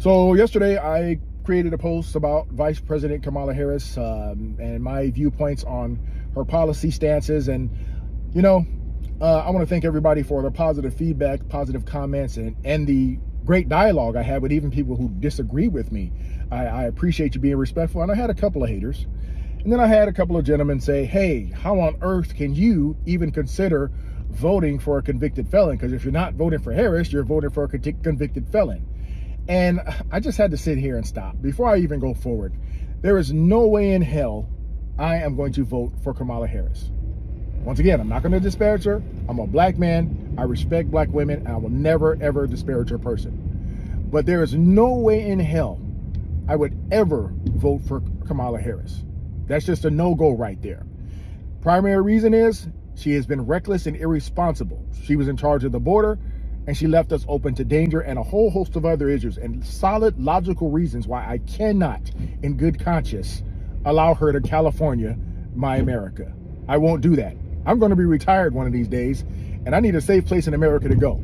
So yesterday I created a post about Vice President Kamala Harris and my viewpoints on her policy stances. And, I want to thank everybody for their positive feedback, positive comments, and the great dialogue I had with even people who disagree with me. I appreciate you being respectful. And I had a couple of haters. And then I had a couple of gentlemen say, hey, how on earth can you even consider voting for a convicted felon? Because if you're not voting for Harris, you're voting for a convicted felon. And I just had to sit here and stop. Before I even go forward, there is no way in hell I am going to vote for Kamala Harris. Once again, I'm not going to disparage her. I'm a black man. I respect black women. And I will never, ever disparage her person. But there is no way in hell I would ever vote for Kamala Harris. That's just a no-go right there. Primary reason is she has been reckless and irresponsible. She was in charge of the border, and she left us open to danger and a whole host of other issues and solid logical reasons why I cannot, in good conscience, allow her to California, my America. I won't do that. I'm going to be retired one of these days, and I need a safe place in America to go.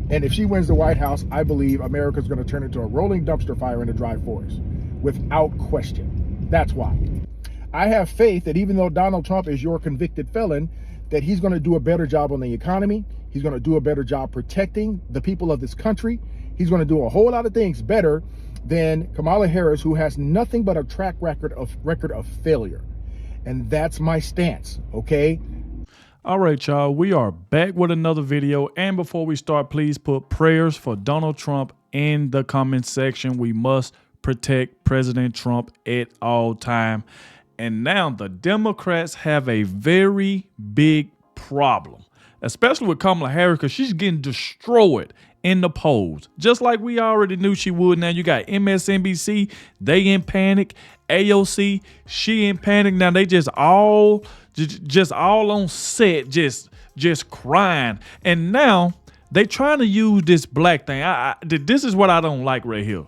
And if she wins the White House, I believe America's going to turn into a rolling dumpster fire in the dry forest, without question. That's why. I have faith that even though Donald Trump is your convicted felon, that he's going to do a better job on the economy. He's going to do a better job protecting the people of this country. He's going to do a whole lot of things better than Kamala Harris, who has nothing but a track record of failure. And that's my stance, okay? All right, y'all, we are back with another video. And before we start, please put prayers for Donald Trump in the comment section. We must protect President Trump at all time. And now the Democrats have a very big problem, especially with Kamala Harris, because she's getting destroyed in the polls, just like we already knew she would. Now you got MSNBC, they in panic. AOC, she in panic. Now they just all on set, just crying. And now they trying to use this black thing. This is what I don't like right here.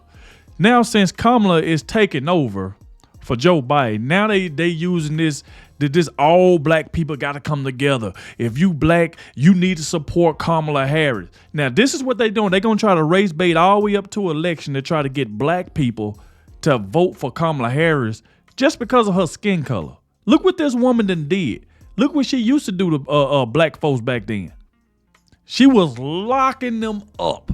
Now, since Kamala is taking over for Joe Biden, now they using this all black people got to come together. If you black, you need to support Kamala Harris. Now, this is what they doing. They're going to try to race bait all the way up to election to try to get black people to vote for Kamala Harris just because of her skin color. Look what this woman done did. Look what she used to do to black folks back then. She was locking them up.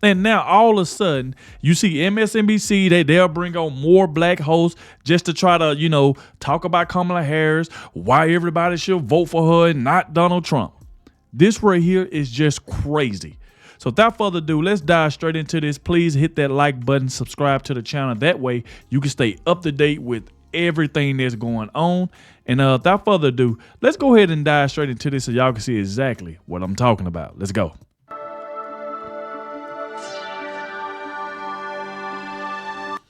And now all of a sudden, you see MSNBC, they'll bring on more black hosts just to try to, talk about Kamala Harris, why everybody should vote for her and not Donald Trump. This right here is just crazy. So without further ado, let's dive straight into this. Please hit that like button, subscribe to the channel. That way you can stay up to date with everything that's going on. And without further ado, let's go ahead and dive straight into this so y'all can see exactly what I'm talking about. Let's go.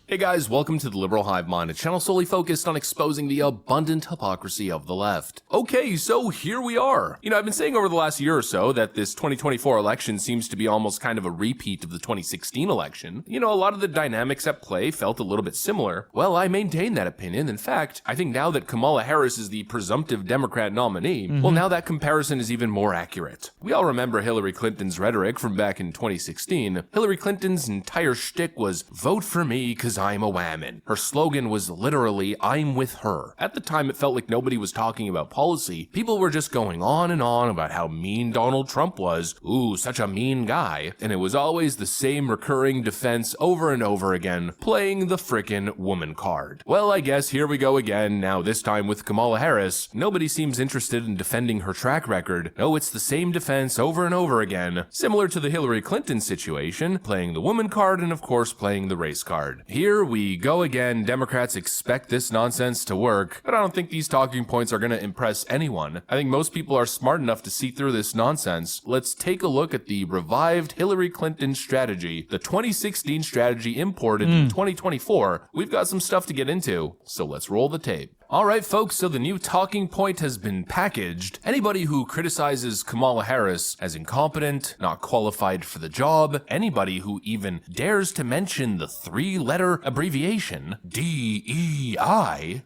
Hey guys, welcome to the Liberal Hive Mind, a channel solely focused on exposing the abundant hypocrisy of the left. Okay, so here we are. I've been saying over the last year or so that this 2024 election seems to be almost kind of a repeat of the 2016 election. A lot of the dynamics at play felt a little bit similar. Well, I maintain that opinion. In fact, I think now that Kamala Harris is the presumptive Democrat nominee, well, now that comparison is even more accurate. We all remember Hillary Clinton's rhetoric from back in 2016. Hillary Clinton's entire shtick was, vote for me because I'm a whammon. Her slogan was literally, I'm with her. At the time, it felt like nobody was talking about policy. People were just going on and on about how mean Donald Trump was. Ooh, such a mean guy. And it was always the same recurring defense over and over again, playing the frickin' woman card. Well, I guess here we go again, now this time with Kamala Harris. Nobody seems interested in defending her track record. No, it's the same defense over and over again. Similar to the Hillary Clinton situation, playing the woman card and of course playing the race card. Here we go again. Democrats expect this nonsense to work, but I don't think these talking points are going to impress anyone. I think most people are smart enough to see through this nonsense. Let's take a look at the revived Hillary Clinton strategy, the 2016 strategy imported in 2024. We've got some stuff to get into, so let's roll the tape. All right, folks, so the new talking point has been packaged. Anybody who criticizes Kamala Harris as incompetent, not qualified for the job, anybody who even dares to mention the 3-letter abbreviation, DEI,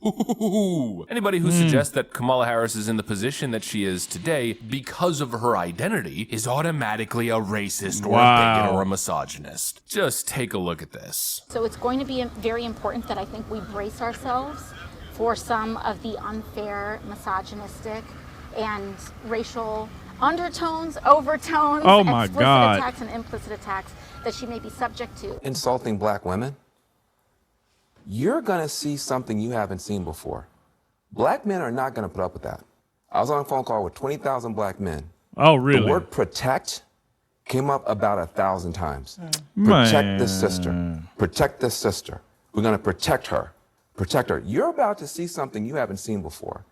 anybody who suggests that Kamala Harris is in the position that she is today because of her identity is automatically a racist or a bigot or a misogynist. Just take a look at this. So it's going to be very important that I think we brace ourselves for some of the unfair, misogynistic, and racial undertones, overtones, explicit attacks and implicit attacks that she may be subject to. Insulting black women, you're gonna see something you haven't seen before. Black men are not gonna put up with that. I was on a phone call with 20,000 black men. Oh, really? The word protect came up about 1,000 times. Protect this sister. Protect this sister. We're gonna protect her. Protect her. You're about to see something you haven't seen before.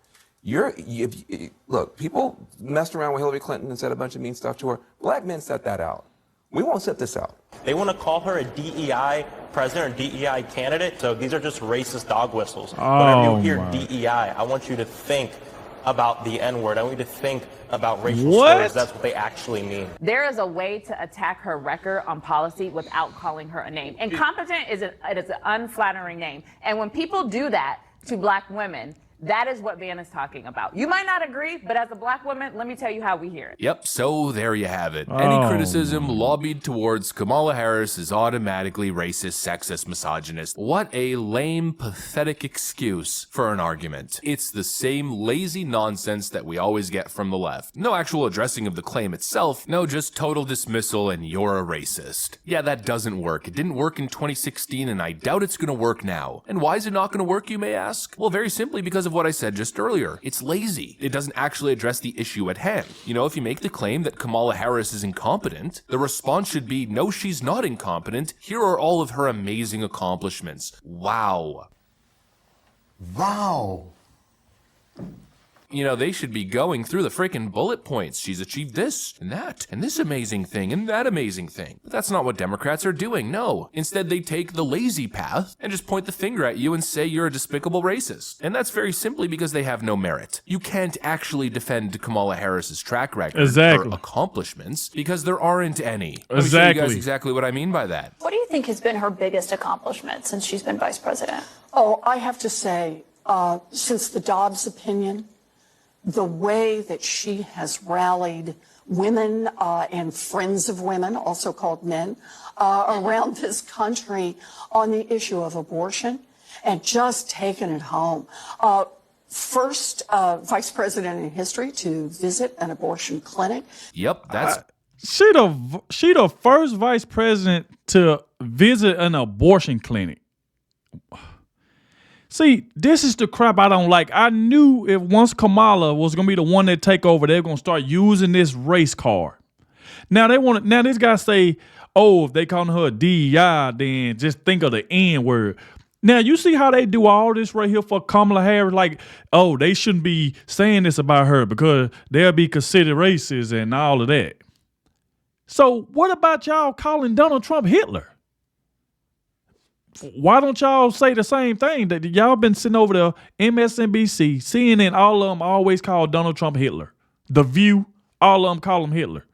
Look, people messed around with Hillary Clinton and said a bunch of mean stuff to her. Black men set that out. We won't set this out. They want to call her a DEI president or DEI candidate. So these are just racist dog whistles. Whenever you hear DEI, I want you to think about the N-word. I want you to think about racial slurs. That's what they actually mean. There is a way to attack her record on policy without calling her a name. Incompetent is an unflattering name. And when people do that to black women, that is what Van is talking about. You might not agree, but as a black woman, let me tell you how we hear it. Yep, so there you have it. Any criticism lobbied towards Kamala Harris is automatically racist, sexist, misogynist. What a lame, pathetic excuse for an argument. It's the same lazy nonsense that we always get from the left. No actual addressing of the claim itself, no, just total dismissal and you're a racist. Yeah, that doesn't work. It didn't work in 2016 and I doubt it's gonna work now. And why is it not gonna work, you may ask? Well, very simply because of what I said just earlier. It's lazy. It doesn't actually address the issue at hand. You know, if you make the claim that Kamala Harris is incompetent, the response should be, no, she's not incompetent. Here are all of her amazing accomplishments. Wow. Wow. You know, they should be going through the freaking bullet points. She's achieved this and that and this amazing thing and that amazing thing. But that's not what Democrats are doing, no. Instead, they take the lazy path and just point the finger at you and say you're a despicable racist. And that's very simply because they have no merit. You can't actually defend Kamala Harris's track record or accomplishments because there aren't any. Let me show you guys exactly what I mean by that. What do you think has been her biggest accomplishment since she's been vice president? Oh, I have to say, since the Dobbs opinion, the way that she has rallied women and friends of women, also called men, around this country on the issue of abortion and just taken it home. First vice president in history to visit an abortion clinic. Yep, that's... She the first vice president to visit an abortion clinic. See, this is the crap I don't like. I knew if once Kamala was gonna be the one that take over, they're gonna start using this race card. Now this guy say, oh, if they calling her a DEI, then just think of the N word. Now you see how they do all this right here for Kamala Harris, like, oh, they shouldn't be saying this about her because they'll be considered racist and all of that. So what about y'all calling Donald Trump Hitler? Why don't y'all say the same thing? That y'all been sitting over there, MSNBC, CNN, all of them always call Donald Trump Hitler. The View, all of them call him Hitler.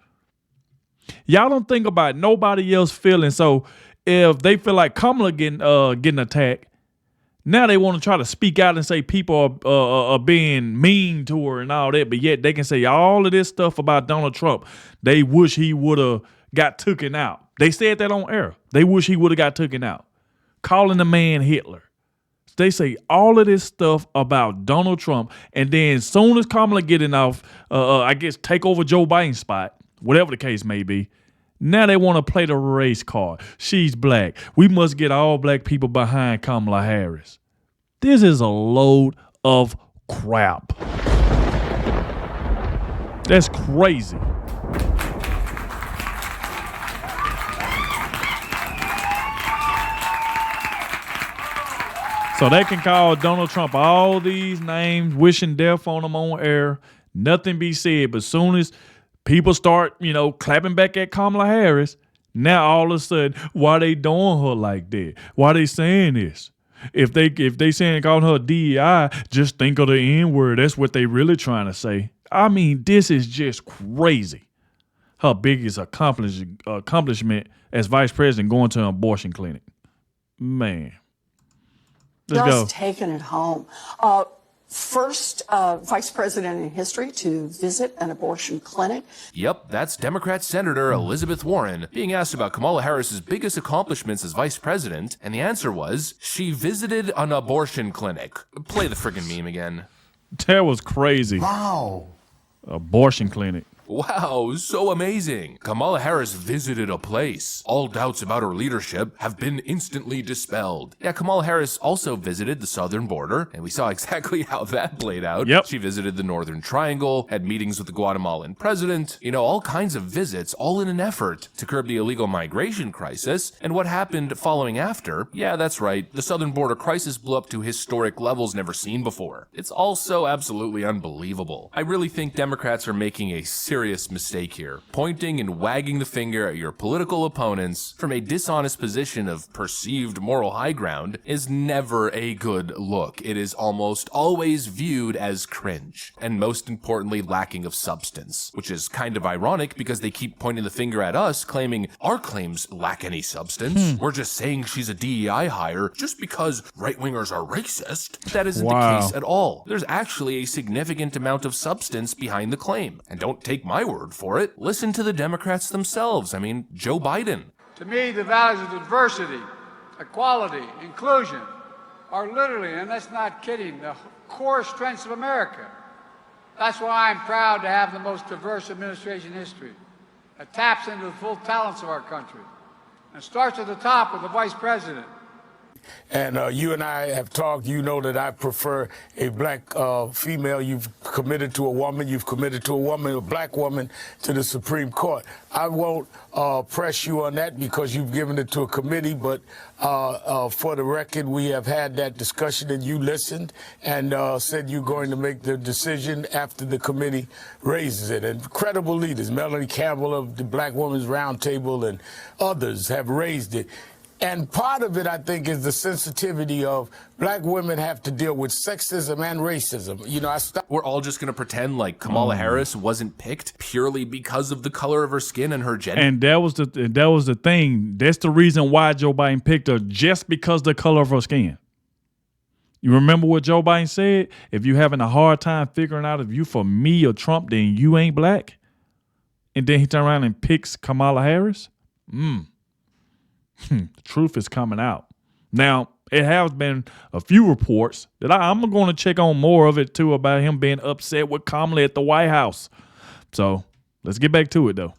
Y'all don't think about nobody else feeling. So if they feel like Kamala getting attacked, now they want to try to speak out and say people are being mean to her and all that, but yet they can say all of this stuff about Donald Trump. They wish he would have got taken out. They said that on air. They wish he would have got taken out. Calling the man Hitler. They say all of this stuff about Donald Trump, and then as soon as Kamala getting off, I guess take over Joe Biden's spot, whatever the case may be, now they want to play the race card. She's black. We must get all black people behind Kamala Harris. This is a load of crap. That's crazy. So they can call Donald Trump all these names, wishing death on him on air. Nothing be said. But as soon as people start, clapping back at Kamala Harris, now all of a sudden, why they doing her like that? Why they saying this? If they saying calling her DEI, just think of the N word. That's what they really trying to say. I mean, this is just crazy. Her biggest accomplishment as vice president, going to an abortion clinic. Man. Let's go. Just taking it home. First vice president in history to visit an abortion clinic. Yep, that's Democrat Senator Elizabeth Warren being asked about Kamala Harris's biggest accomplishments as vice president, and the answer was she visited an abortion clinic. Play the friggin' meme again. That was crazy. Wow. Abortion clinic. Wow, so amazing. Kamala Harris visited a place. All doubts about her leadership have been instantly dispelled. Yeah, Kamala Harris also visited the southern border, and we saw exactly how that played out. Yep. She visited the Northern Triangle, had meetings with the Guatemalan president, all kinds of visits, all in an effort to curb the illegal migration crisis. And what happened following after? Yeah, that's right. The southern border crisis blew up to historic levels never seen before. It's also absolutely unbelievable. I really think Democrats are making a serious mistake here. Pointing and wagging the finger at your political opponents from a dishonest position of perceived moral high ground is never a good look. It is almost always viewed as cringe, and most importantly, lacking of substance, which is kind of ironic because they keep pointing the finger at us, claiming our claims lack any substance. We're just saying she's a DEI hire just because right-wingers are racist. That isn't the case at all. There's actually a significant amount of substance behind the claim. And don't take my word for it. Listen to the Democrats themselves. I mean, Joe Biden. To me, the values of diversity, equality, inclusion are literally, and that's not kidding, the core strengths of America. That's why I'm proud to have the most diverse administration in history. It taps into the full talents of our country and starts at the top with the vice president. And you and I have talked. You know that I prefer a black female. You've committed to a woman. You've committed to a woman, a black woman, to the Supreme Court. I won't press you on that because you've given it to a committee. But for the record, we have had that discussion, and you listened and said you're going to make the decision after the committee raises it. And credible leaders, Melanie Campbell of the Black Women's Roundtable and others have raised it. And part of it, I think, is the sensitivity of black women have to deal with sexism and racism. We're all just going to pretend like Kamala Harris wasn't picked purely because of the color of her skin and her gender. And that was the thing. That's the reason why Joe Biden picked her, just because the color of her skin. You remember what Joe Biden said? If you're having a hard time figuring out if you for me or Trump, then you ain't black. And then he turned around and picks Kamala Harris. The truth is coming out. Now, it has been a few reports that I'm going to check on more of it, too, about him being upset with Kamala at the White House. So let's get back to it, though.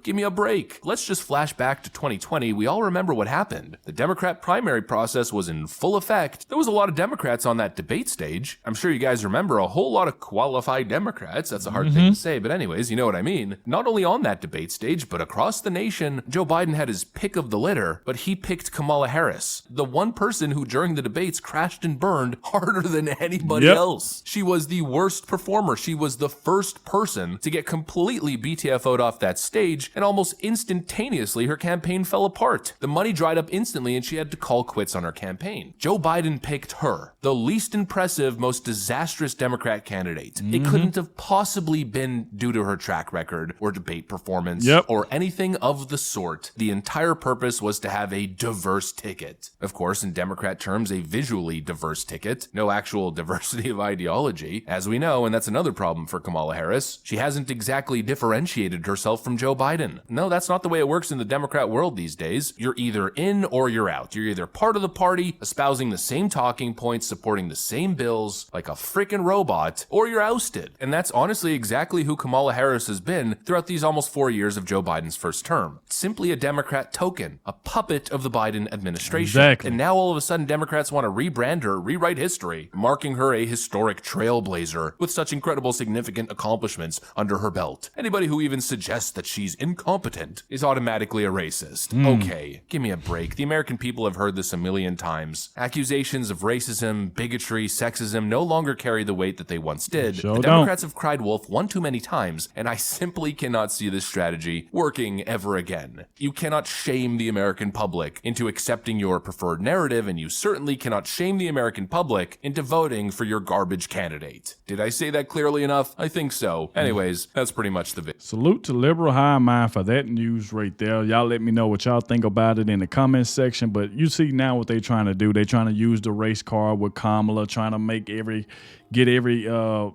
Give me a break. Let's just flash back to 2020. We all remember what happened. The Democrat primary process was in full effect. There was a lot of Democrats on that debate stage. I'm sure you guys remember a whole lot of qualified Democrats. That's a hard thing to say, but anyways, you know what I mean. Not only on that debate stage, but across the nation, Joe Biden had his pick of the litter, but he picked Kamala Harris, the one person who during the debates crashed and burned harder than anybody else. She was the worst performer. She was the first person to get completely BTFO'd off that stage, and almost instantaneously her campaign fell apart. The money dried up instantly and she had to call quits on her campaign. Joe Biden picked her, the least impressive, most disastrous Democrat candidate. It couldn't have possibly been due to her track record or debate performance or anything of the sort. The entire purpose was to have a diverse ticket. Of course, in Democrat terms, a visually diverse ticket. No actual diversity of ideology, as we know, and that's another problem for Kamala Harris. She hasn't exactly differentiated herself from Joe Biden. No, that's not the way it works in the Democrat world these days. You're either in or you're out. You're either part of the party, espousing the same talking points, supporting the same bills like a freaking robot, or you're ousted. And that's honestly exactly who Kamala Harris has been throughout these almost 4 years of Joe Biden's first term. Simply a Democrat token, a puppet of the Biden administration. Exactly. And now all of a sudden Democrats want to rebrand her, rewrite history, marking her a historic trailblazer with such incredible significant accomplishments under her belt. Anybody who even suggests that she's incompetent is automatically a racist. Okay, give me a break. The American people have heard this a million times. Accusations of racism, bigotry, sexism no longer carry the weight that they once did. The Democrats have cried wolf one too many times, and I simply cannot see this strategy working ever again. You cannot shame the American public into accepting your preferred narrative, and you certainly cannot shame the American public into voting for your garbage candidate. Did I say that clearly enough? I think so. Anyways, that's pretty much the video. Salute to Liberal High Mind for that news right there. Y'all let me know what y'all think about it in the comments section. But you see now what they trying to do. They trying to use the race card with Kamala, trying to get every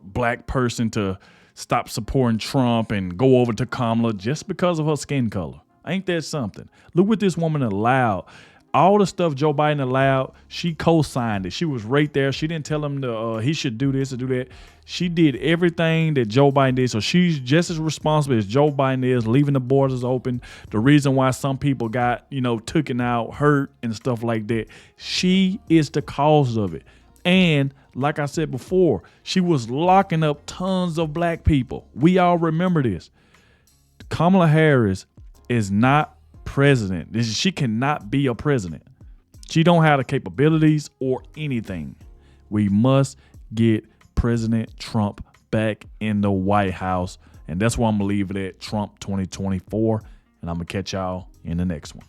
black person to stop supporting Trump and go over to Kamala just because of her skin color. Ain't that something? Look what this woman allowed. All the stuff Joe Biden allowed, she co-signed it. She was right there. She didn't tell him he should do this or do that. She did everything that Joe Biden did. So she's just as responsible as Joe Biden is, leaving the borders open. The reason why some people got, taken out, hurt, and stuff like that. She is the cause of it. And like I said before, she was locking up tons of black people. We all remember this. Kamala Harris is not president. She cannot be a president. She don't have the capabilities or anything. We must get President Trump back in the White House. And that's where I'm going to leave it at, Trump 2024. And I'm going to catch y'all in the next one.